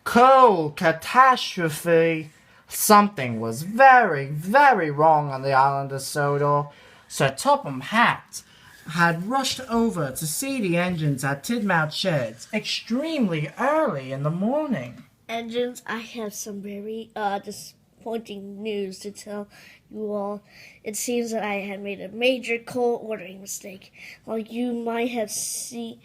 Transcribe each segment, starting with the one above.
Coal catastrophe. Something was very, very wrong on the island of Sodor. Sir Topham Hatt had rushed over to see the engines at Tidmouth Sheds extremely early in the morning. Engines, I have some very disappointing news to tell you all. It seems that I had made a major coal ordering mistake. While you might have seen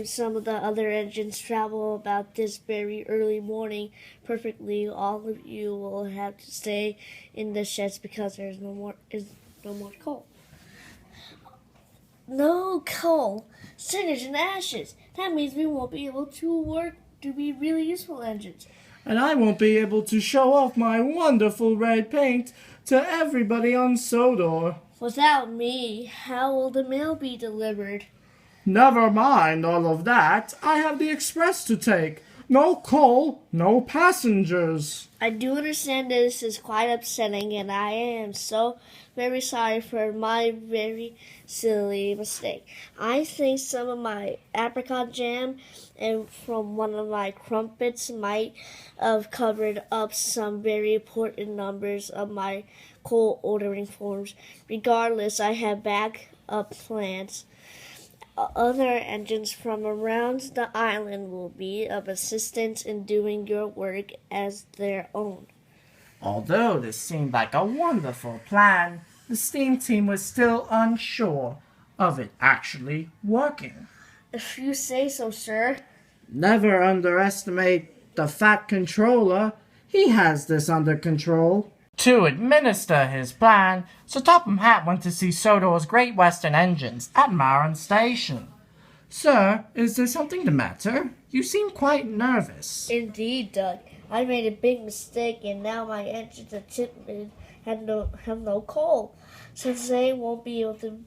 some of the other engines travel about this very early morning perfectly, all of you will have to stay in the sheds because there's no more coal. No coal, cinders and ashes. That means we won't be able to work to be really useful engines. And I won't be able to show off my wonderful red paint to everybody on Sodor. Without me, how will the mail be delivered? Never mind all of that. I have the express to take. No coal, no passengers. I do understand this is quite upsetting, and I am so very sorry for my very silly mistake. I think some of my apricot jam and from one of my crumpets might have covered up some very important numbers of my coal ordering forms. Regardless, I have backup plans. Other engines from around the island will be of assistance in doing your work as their own. Although this seemed like a wonderful plan, the steam team was still unsure of it actually working. If you say so, sir. Never underestimate the Fat Controller. He has this under control. To administer his plan, Sir Topham Hatt went to see Sodor's Great Western engines at Maron Station. Sir, is there something the matter? You seem quite nervous. Indeed, Doug. I made a big mistake, and now my engines at Tipman have no coal. Since they won't be able to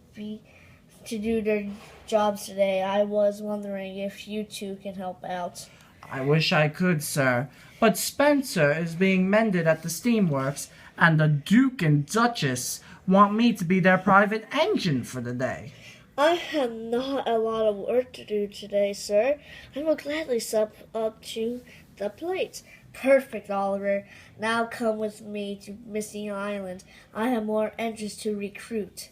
do their jobs today, I was wondering if you two can help out. I wish I could, sir, but Spencer is being mended at the steamworks, and the Duke and Duchess want me to be their private engine for the day. I have not a lot of work to do today, sir. I will gladly step up to the plate. Perfect, Oliver. Now come with me to Misty Island. I have more engines to recruit.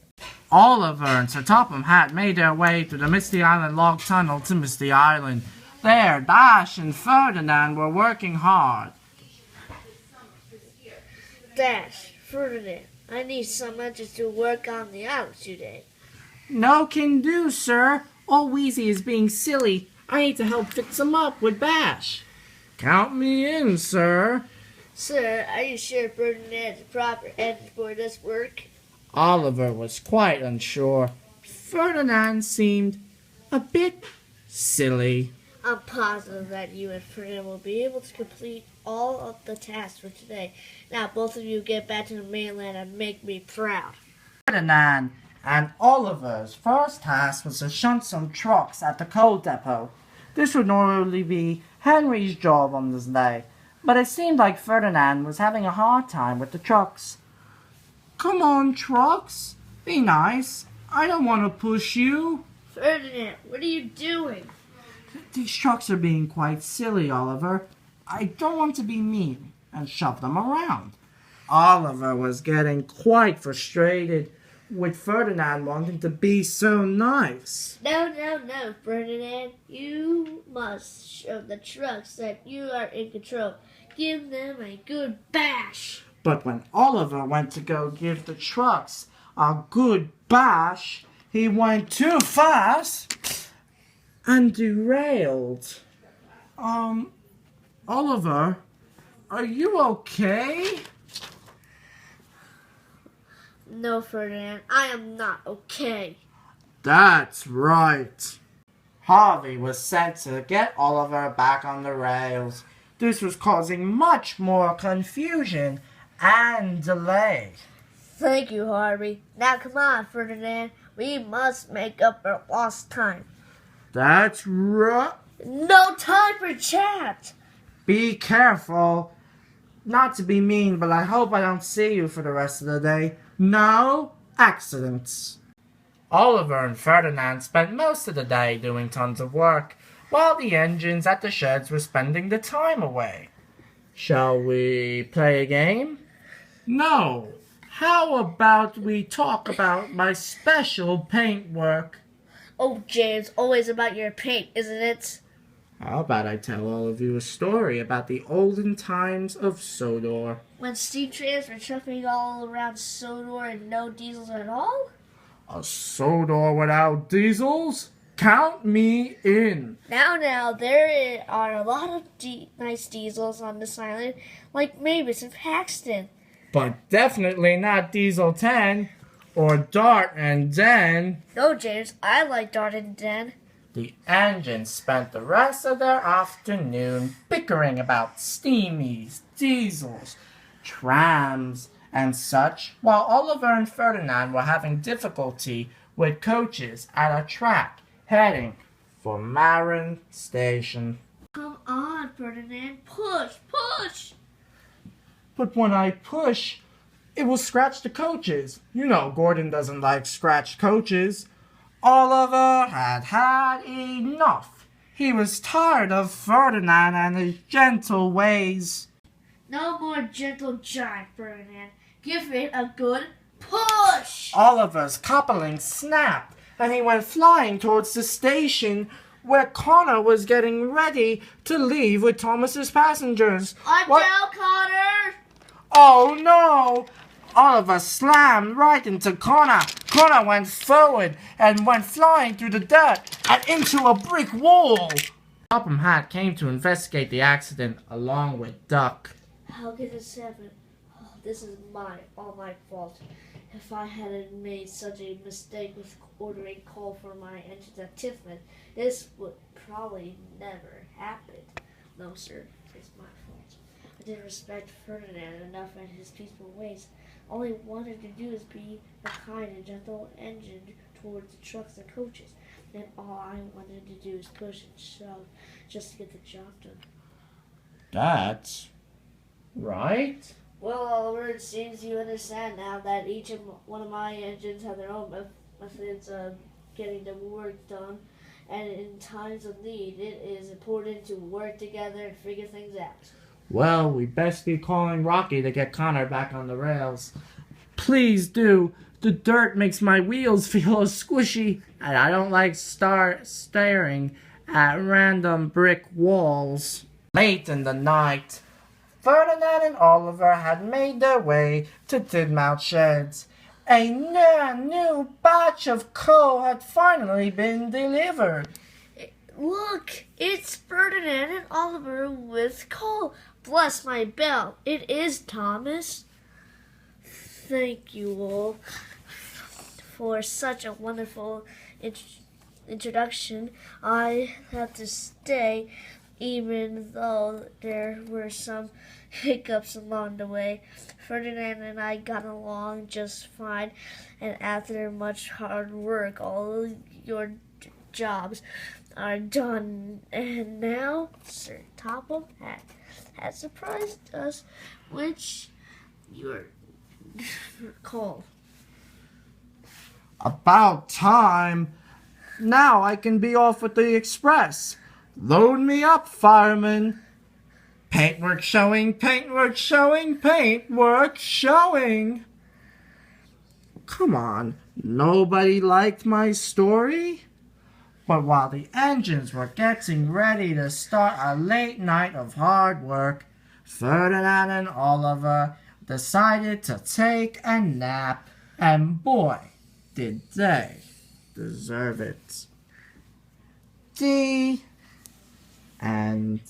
Oliver and Sir Topham Hatt made their way through the Misty Island log tunnel to Misty Island. There, Dash and Ferdinand were working hard. Dash, Ferdinand, I need some engines to work on the island today. No can do, sir. Old Wheezy is being silly. I need to help fix him up with Bash. Count me in, sir. Sir, are you sure Ferdinand is the proper engine for this work? Oliver was quite unsure. Ferdinand seemed a bit silly. I'm positive that you and Ferdinand will be able to complete all of the tasks for today. Now, both of you get back to the mainland and make me proud. Ferdinand and Oliver's first task was to shunt some trucks at the coal depot. This would normally be Henry's job on this day, but it seemed like Ferdinand was having a hard time with the trucks. Come on, trucks. Be nice. I don't want to push you. Ferdinand, what are you doing? These trucks are being quite silly, Oliver. I don't want to be mean and shove them around. Oliver was getting quite frustrated with Ferdinand wanting to be so nice. No, Ferdinand. You must show the trucks that you are in control. Give them a good bash. But when Oliver went to go give the trucks a good bash, he went too fast and derailed. Oliver, are you okay? No, Ferdinand, I am not okay. That's right. Harvey was sent to get Oliver back on the rails. This was causing much more confusion and delay. Thank you, Harvey. Now come on, Ferdinand. We must make up for lost time. That's right. No time for chat. Be careful. Not to be mean, but I hope I don't see you for the rest of the day. No accidents. Oliver and Ferdinand spent most of the day doing tons of work. while the engines at the sheds were spending the time away. Shall we play a game? No. How about we talk about my special paintwork? Oh, James, always about your paint, isn't it? How about I tell all of you a story about the olden times of Sodor? When steam trains were trucking all around Sodor and no diesels at all? A Sodor without diesels? Count me in. Now, there are a lot of nice diesels on this island, like Mavis and Paxton. But definitely not Diesel 10 or Dart and Den. No, James, I like Dart and Den. The engines spent the rest of their afternoon bickering about steamies, diesels, trams, and such, while Oliver and Ferdinand were having difficulty with coaches at a track heading for Marin Station. Come on, Ferdinand, push! But when I push, it will scratch the coaches. You know Gordon doesn't like scratched coaches. Oliver had had enough. He was tired of Ferdinand and his gentle ways. No more gentle giant, Ferdinand. Give it a good push! Oliver's coupling snapped, and he went flying towards the station where Connor was getting ready to leave with Thomas's passengers. Watch out, Connor! Oh no! Oliver slammed right into Connor. Connor went forward and went flying through the dirt and into a brick wall. Topham Hatt came to investigate the accident along with Duck. How could this happen? Oh, this is all my fault. If I hadn't made such a mistake with ordering coal for my engines at Tiffin, this would probably never happen. No, sir, it's my fault. I didn't respect Ferdinand enough and his peaceful ways. All I wanted to do is be a kind and gentle engine towards the trucks and coaches. And all I wanted to do is push and shove just to get the job done. That's right. Well, Oliver, it seems you understand now that each one of my engines have their own methods of getting the work done. And in times of need, it is important to work together and figure things out. Well, we best be calling Rocky to get Connor back on the rails. Please do. The dirt makes my wheels feel squishy, and I don't like staring at random brick walls. Late in the night, Ferdinand and Oliver had made their way to Tidmouth Sheds. A new batch of coal had finally been delivered. Look, it's Ferdinand and Oliver with coal. Bless my bell, it is Thomas. Thank you all for such a wonderful introduction. I had to stay even though there were some hiccups along the way. Ferdinand and I got along just fine, and after much hard work, all your jobs are done. And now Sir Topham Hatt has surprised us, which you're called. About time. Now I can be off with the express. Load me up, fireman. Paintwork showing, paintwork showing, paintwork showing. Come on, nobody liked my story? But while the engines were getting ready to start a late night of hard work, Ferdinand and Oliver decided to take a nap, and boy, did they deserve it. The end.